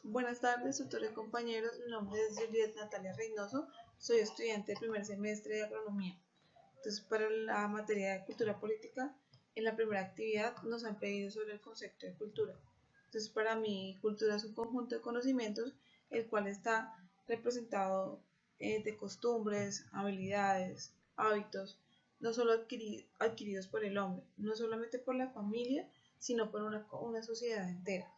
Buenas tardes, tutores y compañeros. Mi nombre es Juliet Natalia Reynoso. Soy estudiante del primer semestre de agronomía. Entonces, para la materia de cultura política, en la primera actividad nos han pedido sobre el concepto de cultura. Entonces, para mí, cultura es un conjunto de conocimientos, el cual está representado de costumbres, habilidades, hábitos, no solo adquiridos por el hombre, no solamente por la familia, sino por una sociedad entera.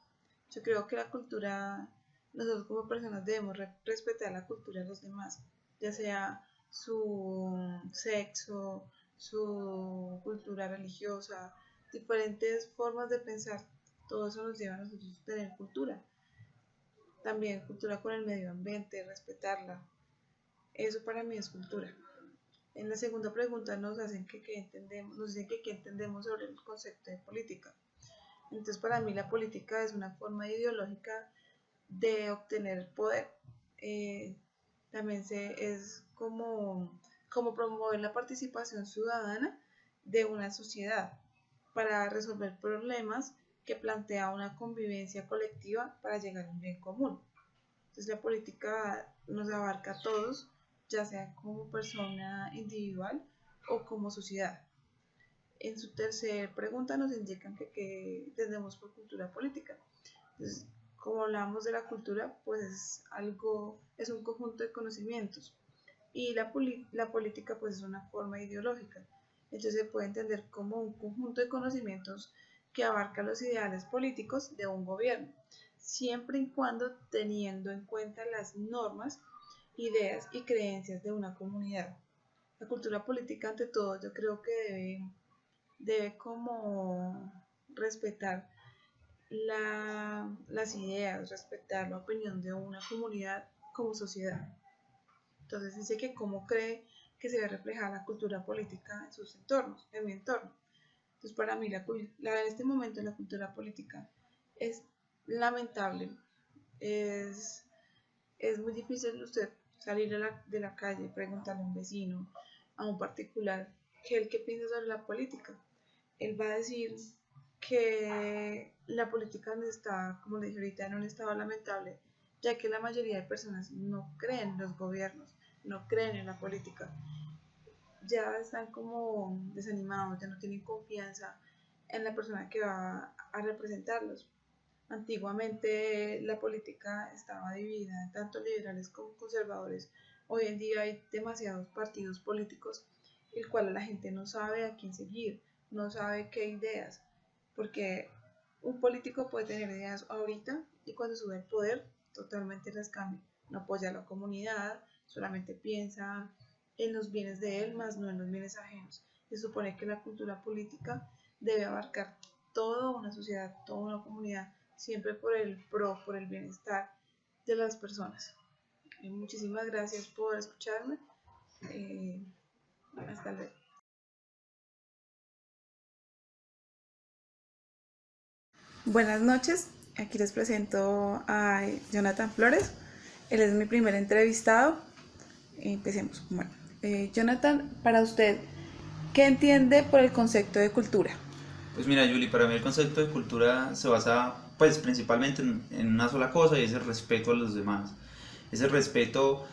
Yo creo que la cultura, nosotros como personas debemos respetar la cultura de los demás, ya sea su sexo, su cultura religiosa, diferentes formas de pensar. Todo eso nos lleva a nosotros a tener cultura. También cultura con el medio ambiente, respetarla. Eso para mí es cultura. En la segunda pregunta nos dicen que qué entendemos sobre el concepto de política. Entonces, para mí la política es una forma ideológica de obtener poder. Eh, También es como promover la participación ciudadana de una sociedad para resolver problemas que plantea una convivencia colectiva para llegar a un bien común. Entonces, la política nos abarca a todos, ya sea como persona individual o como sociedad. En su tercera pregunta nos indican que entendemos por cultura política. Entonces, como hablamos de la cultura, pues es un conjunto de conocimientos y la política pues es una forma ideológica. Entonces se puede entender como un conjunto de conocimientos que abarca los ideales políticos de un gobierno, siempre y cuando teniendo en cuenta las normas, ideas y creencias de una comunidad. La cultura política ante todo yo creo que debe como respetar las ideas, respetar la opinión de una comunidad como sociedad. Entonces dice que cómo cree que se ve reflejada la cultura política en sus entornos, en mi entorno. Entonces para mí en este momento la cultura política es lamentable, es, es muy difícil usted salir de la calle, preguntarle a un vecino, a un particular, qué piensa sobre la política. Él va a decir que la política no está, como le dije ahorita, en un estado lamentable, ya que la mayoría de personas no creen en los gobiernos, no creen en la política, ya están como desanimados, ya no tienen confianza en la persona que va a representarlos. Antiguamente la política estaba dividida en tanto liberales como conservadores. Hoy en día hay demasiados partidos políticos, el cual la gente no sabe a quién seguir, no sabe qué ideas, porque un político puede tener ideas ahorita y cuando sube al poder totalmente las cambia. No apoya a la comunidad, solamente piensa en los bienes de él, más no en los bienes ajenos. Se supone que la cultura política debe abarcar toda una sociedad, toda una comunidad, siempre por el bienestar de las personas. Muchísimas gracias por escucharme. Eh, Hasta luego. Buenas noches, aquí les presento a Jonathan Flores. Él es mi primer entrevistado. Empecemos. Bueno, Jonathan, para usted, ¿qué entiende por el concepto de cultura? Pues mira, Yuli, para mí el concepto de cultura se basa pues principalmente en una sola cosa y es el respeto a los demás. Es el respeto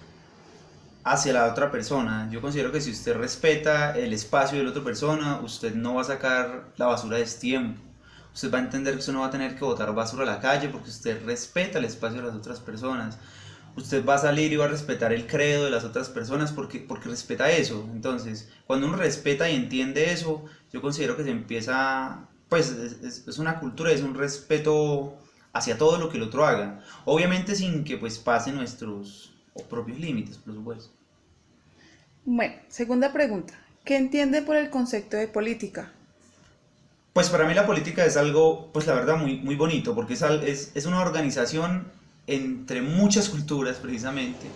hacia la otra persona. Yo considero que si usted respeta el espacio de la otra persona, usted no va a sacar la basura de tiempo. Usted va a entender que usted no va a tener que botar basura a la calle porque usted respeta el espacio de las otras personas. Usted va a salir y va a respetar el credo de las otras personas porque respeta eso. Entonces, cuando uno respeta y entiende eso, yo considero que se empieza, pues es una cultura, es un respeto hacia todo lo que el otro haga. Obviamente sin que pues pase nuestros propios límites, por supuesto. Bueno, segunda pregunta. ¿Qué entiende por el concepto de política? Pues para mí la política es algo, pues la verdad, muy bonito, porque es una organización entre muchas culturas precisamente,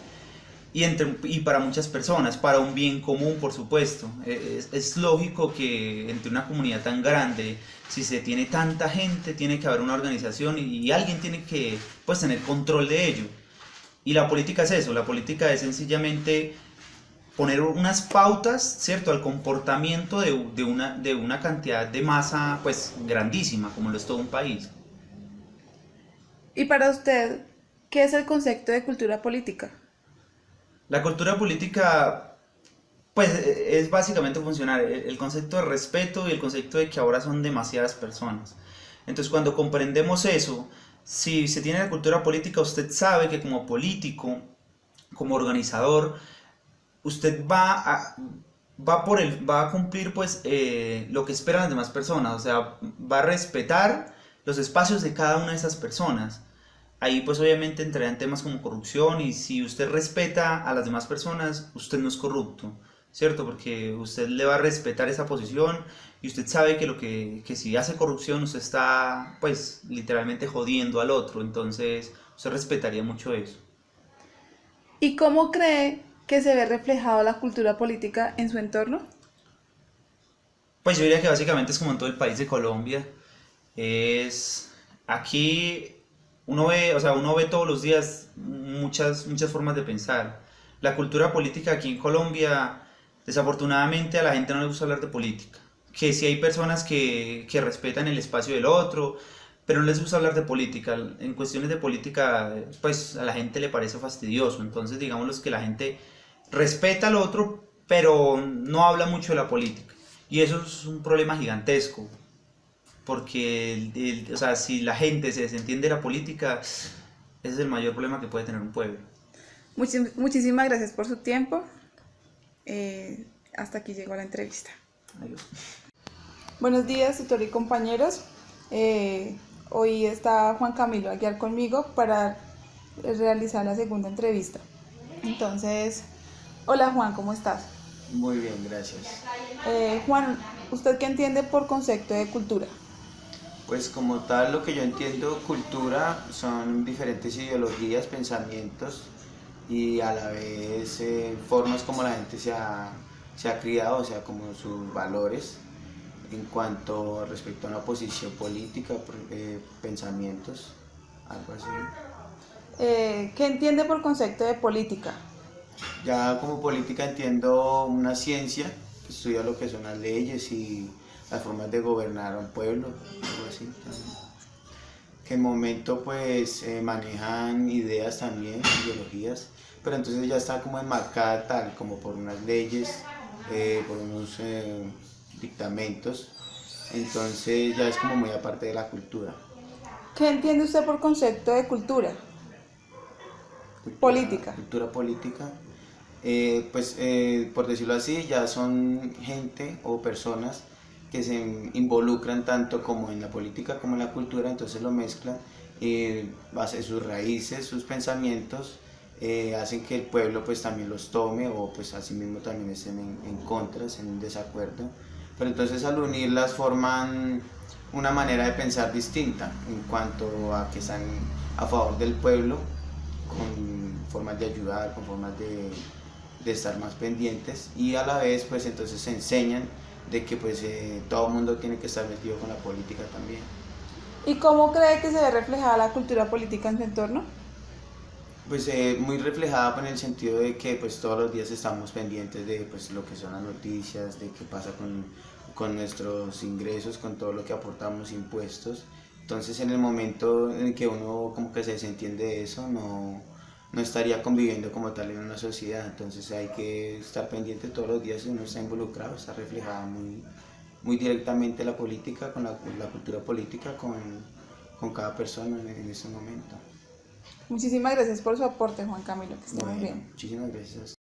y para muchas personas, para un bien común, por supuesto. Es lógico que entre una comunidad tan grande, si se tiene tanta gente, tiene que haber una organización y alguien tiene que pues tener control de ello. Y la política es eso, la política es sencillamente poner unas pautas, ¿cierto?, al comportamiento de una cantidad de masa, pues, grandísima, como lo es todo un país. Y para usted, ¿Qué es el concepto de cultura política? La cultura política, pues es básicamente funcionar el concepto de respeto y el concepto de que ahora son demasiadas personas. Entonces cuando comprendemos eso, si se tiene la cultura política, usted sabe que como político, como organizador, usted va a cumplir pues lo que esperan las demás personas, o sea, va a respetar los espacios de cada una de esas personas. Ahí pues obviamente entrarían temas como corrupción y si usted respeta a las demás personas, usted no es corrupto, ¿cierto? Porque usted le va a respetar esa posición y usted sabe que que si hace corrupción usted está pues literalmente jodiendo al otro, entonces usted respetaría mucho eso. ¿Y cómo cree que se ve reflejado la cultura política en su entorno? Pues yo diría que básicamente es como en todo el país de Colombia. Es aquí uno ve, o sea, uno ve todos los días muchas formas de pensar. La cultura política aquí en Colombia, desafortunadamente a la gente no le gusta hablar de política. Que sí hay personas que respetan el espacio del otro, pero no les gusta hablar de política. En cuestiones de política, pues a la gente le parece fastidioso. Entonces, digamos que la gente respeta al otro, pero no habla mucho de la política. Y eso es un problema gigantesco, porque o sea, si la gente se desentiende de la política, ese es el mayor problema que puede tener un pueblo. Muchísimas gracias por su tiempo. Hasta aquí llegó la entrevista. Adiós. Buenos días, tutor y compañeros. Hoy está Juan Camilo Aguiar conmigo para realizar la segunda entrevista. Entonces, hola Juan, ¿cómo estás? Muy bien, gracias. Juan, ¿usted qué entiende por concepto de cultura? Pues como tal, lo que yo entiendo cultura son diferentes ideologías, pensamientos y a la vez formas como la gente se ha criado, o sea, como sus valores en cuanto respecto a una posición política, pensamientos, algo así. ¿Qué entiende por concepto de política? Ya como política entiendo una ciencia que estudia lo que son las leyes y las formas de gobernar a un pueblo, algo así también. Que en momento pues manejan ideas también, ideologías, pero entonces ya está como enmarcada tal como por unas leyes, por unos dictamentos, entonces ya es como muy aparte de la cultura. ¿Qué entiende usted por concepto de cultura? Política. Cultura política, por decirlo así, ya son gente o personas que se involucran tanto como en la política como en la cultura, entonces lo mezclan, base sus raíces, sus pensamientos, hacen que el pueblo pues también los tome o pues así mismo también estén en contra, estén en desacuerdo, pero entonces al unirlas forman una manera de pensar distinta en cuanto a que están a favor del pueblo, con formas de ayudar, con formas de estar más pendientes y a la vez pues entonces se enseñan de que pues todo el mundo tiene que estar metido con la política también. ¿Y cómo cree que se ve reflejada la cultura política en su entorno? Pues muy reflejada en el sentido de que pues todos los días estamos pendientes de pues lo que son las noticias, de qué pasa con nuestros ingresos, con todo lo que aportamos impuestos. Entonces en el momento en que uno como que se desentiende de eso, no estaría conviviendo como tal en una sociedad. Entonces hay que estar pendiente todos los días y uno está involucrado, está reflejada muy directamente la política, con la cultura política, con cada persona en ese momento. Muchísimas gracias por su aporte, Juan Camilo, que esté muy bien. Muchísimas gracias.